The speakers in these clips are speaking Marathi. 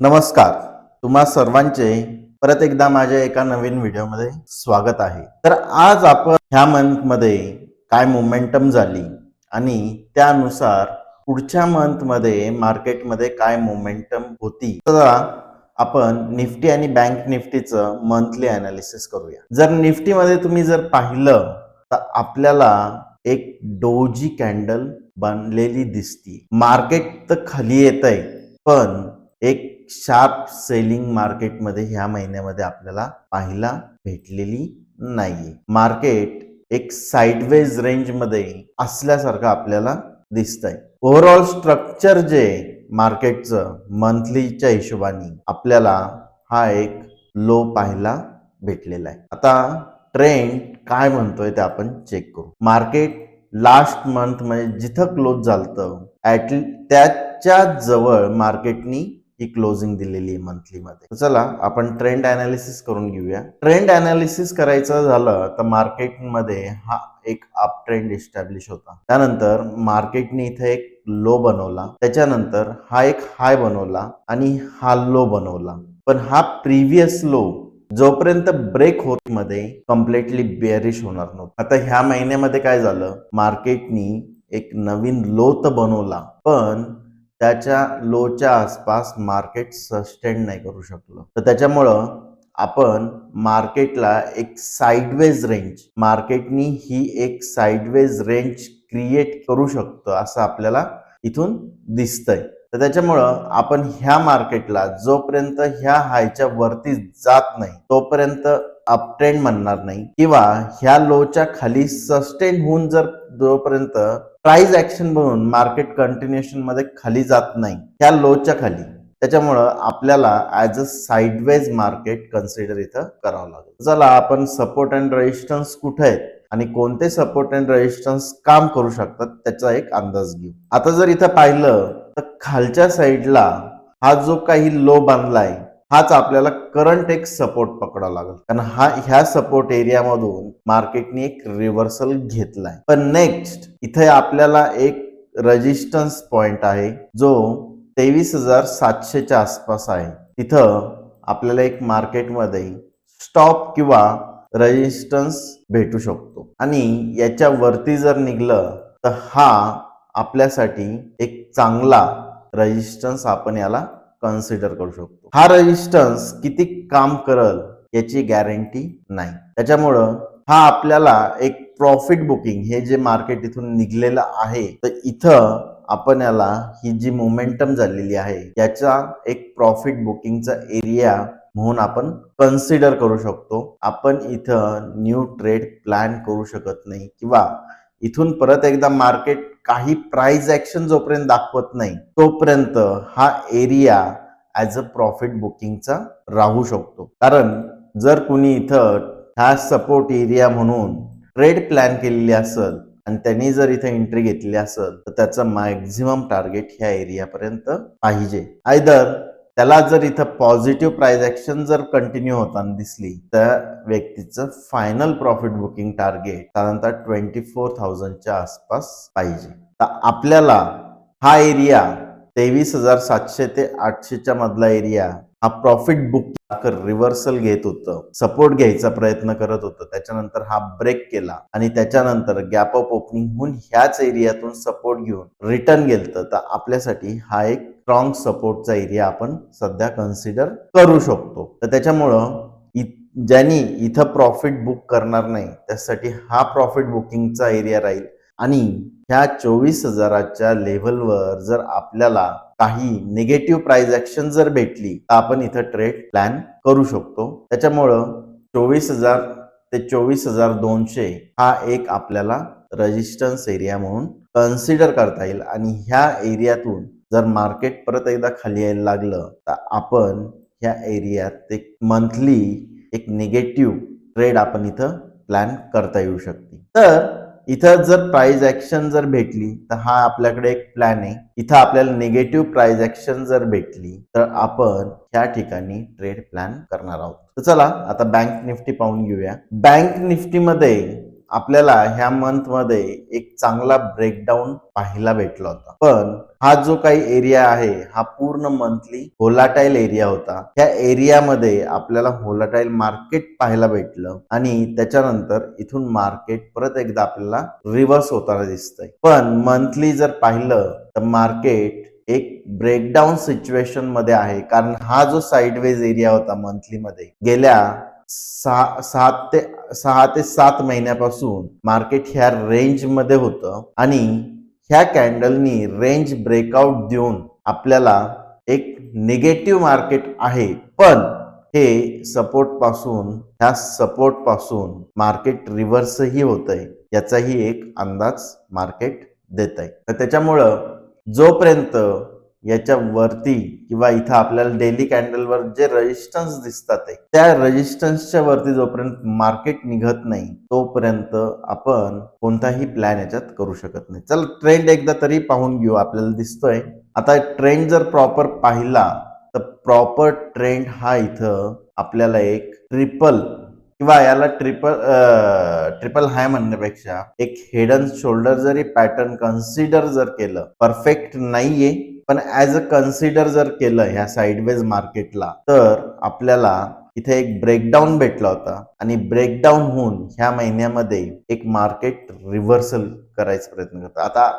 नमस्कार. तुम्हा सर्वांचे परत एकदा माझ्या एका नवीन व्हिडिओमध्ये स्वागत आहे. तर आज आपण ह्या मंथमध्ये काय मोमेंटम झाली आणि त्यानुसार पुढच्या मंथमध्ये मार्केटमध्ये काय मोमेंटम होती, तर आपण निफ्टी आणि बँक निफ्टीचं मंथली अनालिसिस करूया. जर निफ्टीमध्ये तुम्ही जर पाहिलं तर आपल्याला एक डोजी कॅन्डल बनलेली दिसती. मार्केट तर खाली येतंय, पण एक शार्प सेलिंग मार्केटमध्ये ह्या महिन्यामध्ये आपल्याला पाहायला भेटलेली नाहीये. मार्केट एक साइडवेज रेंज मध्ये असल्यासारखं आपल्याला दिसतंय. ओव्हरऑल स्ट्रक्चर जे मार्केटचं मंथलीच्या हिशोबाने आपल्याला हा एक लो पाहायला भेटलेला आहे. आता ट्रेंड काय म्हणतोय ते आपण चेक करू. मार्केट लास्ट मंथ मध्ये जिथं क्लोज झालतं त्याच्या जवळ मार्केटनी ही क्लोजिंग दिलेली आहे मंथली मध्ये. चला आपण ट्रेंड अनालिसिस करून घेऊया. ट्रेंड अनालिसिस करायचं झालं तर मार्केटमध्ये हा एक अप ट्रेंड इस्टॅब्लिश होता. त्यानंतर मार्केटने इथे एक लो बनवला, त्याच्यानंतर हा एक हाय बनवला आणि हा लो बनवला. पण हा प्रिव्हियस लो जोपर्यंत ब्रेक होत मध्ये कम्प्लिटली बेअरिश होणार नव्हतं. आता ह्या महिन्यामध्ये काय झालं, मार्केटनी एक नवीन लो तर बनवला, पण त्याच्या लोच्या आसपास मार्केट सस्टेन नाही करू शकलं. तर त्याच्यामुळं आपण मार्केटला एक साइडवेज रेंज, मार्केटनी ही एक साइडवेज रेंज क्रिएट करू शकतो असं आपल्याला इथून दिसतंय. तर त्याच्यामुळं आपण ह्या मार्केटला जोपर्यंत ह्या हायच्या वरती जात नाही तोपर्यंत अपट्रेंड म्हणणार नाही, किंवा ह्या लोच्या खाली सस्टेन होऊन जर जोपर्यंत प्राइस ऍक्शन बनवून मार्केट कंटिन्युएशन मध्ये खाली जात नाही ह्या लोच्या खाली, त्याच्यामुळं आपल्याला as a sideways market consider इथं करावं लागेल. चला आपण सपोर्ट अँड रेजिस्टन्स कुठे आहेत आणि कोणते सपोर्ट अँड रेजिस्टन्स काम करू शकतात त्याचा एक अंदाज घेऊ. आता जर इथं पाहिलं तर खालच्या साईडला हा जो काही लो बांधलाय हाच आपल्याला करंट एक सपोर्ट पकडावा लागेल, कारण ह्या सपोर्ट एरियामधून मार्केटने एक रिव्हर्सल घेतलाय. पण नेक्स्ट इथे आपल्याला एक रेजिस्टन्स पॉइंट आहे जो 23,700च्या आसपास आहे. तिथं आपल्याला एक मार्केटमध्ये स्टॉप किंवा रेजिस्टन्स भेटू शकतो आणि याच्या वरती जर निघलं तर हा आपल्यासाठी एक चांगला रेजिस्टन्स आपण याला कन्सिडर करू शकतो. हा रेजिस्टन्स किती काम करल याची गॅरंटी नाही. त्याच्यामुळं हा आपल्याला एक प्रॉफिट बुकिंग, हे जे मार्केट इथून निघलेलं आहे, तर इथं आपण याला ही जी मोमेंटम झालेली आहे याचा एक प्रॉफिट बुकिंगचा एरिया म्हणून आपण कन्सिडर करू शकतो. आपण इथं न्यू ट्रेड प्लॅन करू शकत नाही, किंवा इथून परत एकदा मार्केट काही प्राइस ऍक्शन जोपर्यंत दाखवत नाही तोपर्यंत हा एरिया ऍज अ प्रॉफिट बुकिंगचा राहू शकतो. कारण जर कुणी इथं हा सपोर्ट एरिया म्हणून ट्रेड प्लॅन केलेली असेल आणि त्यांनी जर इथे एंट्री घेतली असेल तर त्याचं मॅक्झिमम टार्गेट ह्या एरियापर्यंत पाहिजे. आयदर त्याला जर इथं पॉझिटिव्ह प्राइस ऍक्शन जर कंटिन्यू होताना दिसली तर व्यक्तीचं फायनल प्रॉफिट बुकिंग टार्गेट साधारणतः 24,000च्या आसपास पाहिजे. तर आपल्याला हा एरिया 23,700 ते 800च्या मधला एरिया हा प्रॉफिट बुक रिव्हर्सल घेत होतं, सपोर्ट घ्यायचा प्रयत्न करत होतं. त्याच्यानंतर हा ब्रेक केला आणि त्याच्यानंतर गॅप अप ओपनिंग होऊन ह्याच एरियातून सपोर्ट घेऊन रिटर्न गेलं. तर आपल्यासाठी हा एक स्ट्रॉंग सपोर्टचा एरिया आपण सध्या कन्सिडर करू शकतो. तर त्याच्यामुळं ज्यांनी इथं प्रॉफिट बुक करणार नाही त्यासाठी हा प्रॉफिट बुकिंगचा एरिया राहील. आणि ह्या 24,000च्या लेव्हलवर जर आपल्याला काही निगेटिव्ह प्राइस ऍक्शन जर भेटली तर आपण इथं ट्रेड प्लॅन करू शकतो. त्याच्यामुळं 24,000 ते 24,200 हा एक आपल्याला रेजिस्टन्स एरिया म्हणून कन्सिडर करता येईल. आणि ह्या एरियातून जर मार्केट परत एकदा खाली यायला लागलं तर आपण ह्या एरियात एक मंथली एक निगेटिव्ह ट्रेड आपण इथं प्लॅन करता येऊ शकते. तर इथं जर प्राइस ऍक्शन जर भेटली तर हा आपल्याकडे एक प्लॅन आहे. इथं आपल्याला निगेटिव्ह प्राइस ऍक्शन जर भेटली तर आपण ह्या ठिकाणी ट्रेड प्लॅन करणार आहोत. तर चला आता बँक निफ्टी पाहून घेऊया. बँक निफ्टी मध्ये आपल्याला ह्या मंथ मध्ये एक चांगला ब्रेकडाऊन पाहायला भेटला होता. पण हा जो काही एरिया आहे हा पूर्ण मंथली व्होलाटाईल एरिया होता. ह्या एरियामध्ये आपल्याला व्होलाटाईल मार्केट पाहायला भेटलं आणि त्याच्यानंतर इथून मार्केट परत एकदा आपल्याला रिव्हर्स होताना दिसतंय. पण मंथली जर पाहिलं तर मार्केट एक ब्रेकडाऊन सिच्युएशन मध्ये आहे, कारण हा जो साइडवेज एरिया होता मंथली मध्ये गेल्या 6 ते 7 महिन्यापासून मार्केट ह्या रेंज मध्ये होतं आणि ह्या कॅन्डलनी रेंज ब्रेकआउट देऊन आपल्याला एक निगेटिव्ह मार्केट आहे, पण हे ह्या सपोर्ट पासून मार्केट रिव्हर्सही होतंय याचाही एक अंदाज मार्केट देत आहे. तर त्याच्यामुळं जोपर्यंत याच्या वरती किंवा इथं आपल्याला डेली कॅन्डलवर जे रेजिस्टन्स दिसतात त्या रेजिस्टन्सच्या वरती जोपर्यंत मार्केट निघत नाही तोपर्यंत आपण कोणताही प्लॅन याच्यात करू शकत नाही. चल ट्रेंड एकदा तरी पाहून घेऊ. आपल्याला दिसतोय आता ट्रेंड जर प्रॉपर पाहिला तर प्रॉपर ट्रेंड हा इथं आपल्याला एक ट्रिपल किंवा याला ट्रिपल हाय म्हणण्यापेक्षा एक हेड अँड शोल्डर जरी पॅटर्न कन्सिडर जर केलं, परफेक्ट नाहीये पण ऍज अ कन्सिडर जर केलं ह्या साइडवेज मार्केटला, तर आपल्याला इथे एक ब्रेकडाऊन भेटला होता आणि ब्रेकडाऊन होऊन ह्या महिन्यामध्ये एक मार्केट रिव्हर्सल करायचा प्रयत्न करतं. आता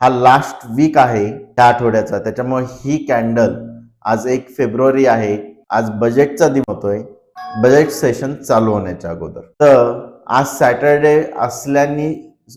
हा लास्ट वीक आहे त्या आठवड्याचा, त्याच्यामुळे ही कॅन्डल आज 1 फेब्रुवारी आहे, आज बजेटचा दिवस होतोय, बजेट सेशन चालू होण्याच्या अगोदर. तर आज सॅटरडे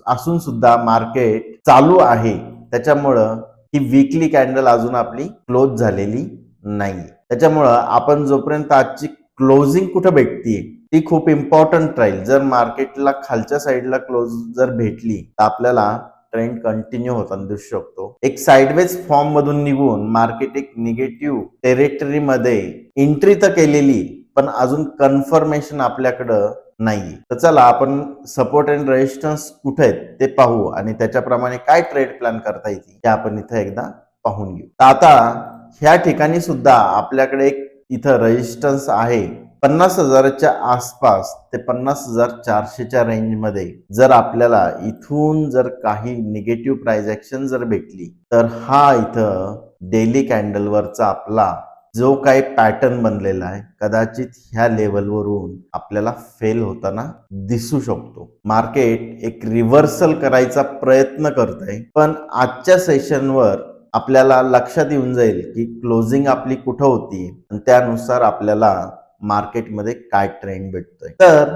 असून सुद्धा मार्केट चालू आहे, त्याच्यामुळं ही वीकली कॅन्डल अजून आपली क्लोज झालेली नाही. त्याच्यामुळं आपण जोपर्यंत आजची क्लोजिंग कुठं भेटतीये ती खूप इम्पॉर्टंट राहील. जर मार्केटला खालच्या साईडला क्लोज जर भेटली तर आपल्याला ट्रेंड कंटिन्यू होताना दिसू शकतो. एक साइडवेज फॉर्म मधून निघून मार्केट एक निगेटिव्ह टेरिटरी मध्ये एंट्री तर केलेली, पण अजून कन्फर्मेशन आपल्याकडं नाही. तर चला आपण सपोर्ट अँड रेजिस्टन्स कुठे आहेत ते पाहू आणि त्याच्याप्रमाणे काय ट्रेड प्लॅन करता येईल ते आपण इथं एकदा पाहून घेऊ. तर आता ह्या ठिकाणी सुद्धा आपल्याकडे एक इथं रेजिस्टन्स आहे 50,000च्या आसपास ते 50,400च्या रेंज मध्ये. जर आपल्याला इथून जर काही निगेटिव्ह प्राइस ऍक्शन जर भेटली तर हा इथं डेली कॅन्डलवरचा आपला जो काही पॅटर्न बनलेला आहे कदाचित ह्या लेवलवरून आपल्याला फेल होताना दिसू शकतो. मार्केट एक रिव्हर्सल करायचा प्रयत्न करतंय, पण आजच्या सेशनवर आपल्याला लक्षात येऊन जाईल की क्लोजिंग आपली कुठं होती आणि त्यानुसार आपल्याला मार्केटमध्ये काय ट्रेंड भेटतोय. तर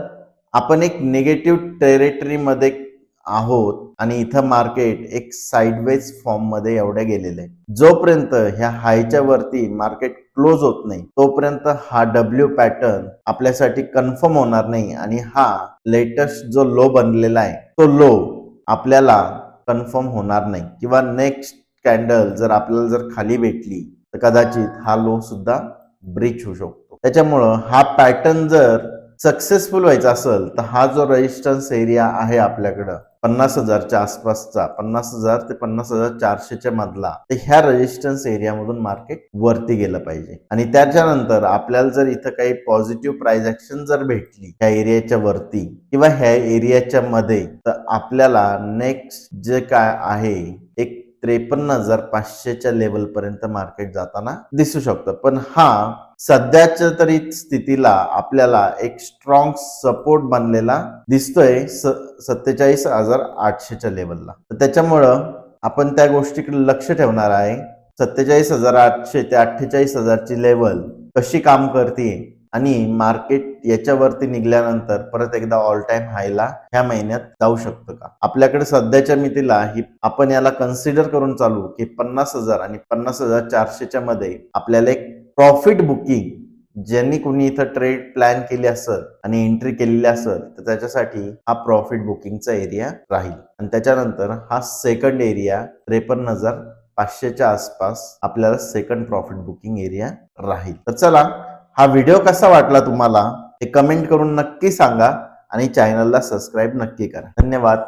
आपण एक निगेटिव्ह टेरिटरी मध्ये आहोत आणि इथं मार्केट एक साइडवेज फॉर्म मध्ये एवढ्या गेलेलं आहे. जोपर्यंत ह्या हायच्या वरती मार्केट क्लोज होत नाही तोपर्यंत हा डब्ल्यू पॅटर्न आपल्यासाठी कन्फर्म होणार नाही आणि हा लेटेस्ट जो लो बनलेला आहे तो लो आपल्याला कन्फर्म होणार नाही, किंवा नेक्स्ट कॅन्डल जर आपल्याला जर खाली भेटली तर कदाचित हा लो सुद्धा ब्रीच होऊ शकतो. त्याच्यामुळं हा पॅटर्न जर सक्सेसफुल व्हायचा असेल तर हा जो रेजिस्टन्स एरिया आहे आपल्याकडं 50,000च्या आसपासचा, 50,000 ते 50,400च्या मधला, तर ह्या रेजिस्टन्स एरियामधून मार्केट वरती गेलं पाहिजे. आणि त्याच्यानंतर आपल्याला जर इथं काही पॉझिटिव्ह प्राइस ऍक्शन जर भेटली ह्या एरियाच्या वरती किंवा ह्या एरियाच्या मध्ये, तर आपल्याला नेक्स्ट जे काय आहे एक 53,500च्या लेवल पर्यंत मार्केट जाताना दिसू शकतं. पण हा सध्याच्या तरी स्थितीला आपल्याला एक स्ट्रॉंग सपोर्ट बनलेला दिसतोय 47,800च्या लेवलला. तर त्याच्यामुळं आपण त्या गोष्टीकडे लक्ष ठेवणार आहे. 47,800 ते 48,000ची लेवल कशी काम करते आणि मार्केट याच्यावरती निघाल्यानंतर परत एकदा ऑल टाइम हायला ह्या महिन्यात जाऊ शकतं का. आपल्याकडे सध्याच्या मितीला ही आपण याला कन्सिडर करून चालू की 50,000 आणि 50,400च्या मध्ये आपल्याला एक प्रॉफिट बुकिंग, ज्यांनी कोणी इथं ट्रेड प्लॅन केली असेल आणि एंट्री केलेली असेल तर त्याच्यासाठी हा प्रॉफिट बुकिंगचा एरिया राहील. आणि त्याच्यानंतर हा सेकंड एरिया 53,500च्या आसपास आपल्याला सेकंड प्रॉफिट बुकिंग एरिया राहील. तर चला हा व्हिडिओ कसा वाटला तुम्हाला हे कमेंट करून नक्की सांगा आणि चॅनलला सबस्क्राईब नक्की करा. धन्यवाद.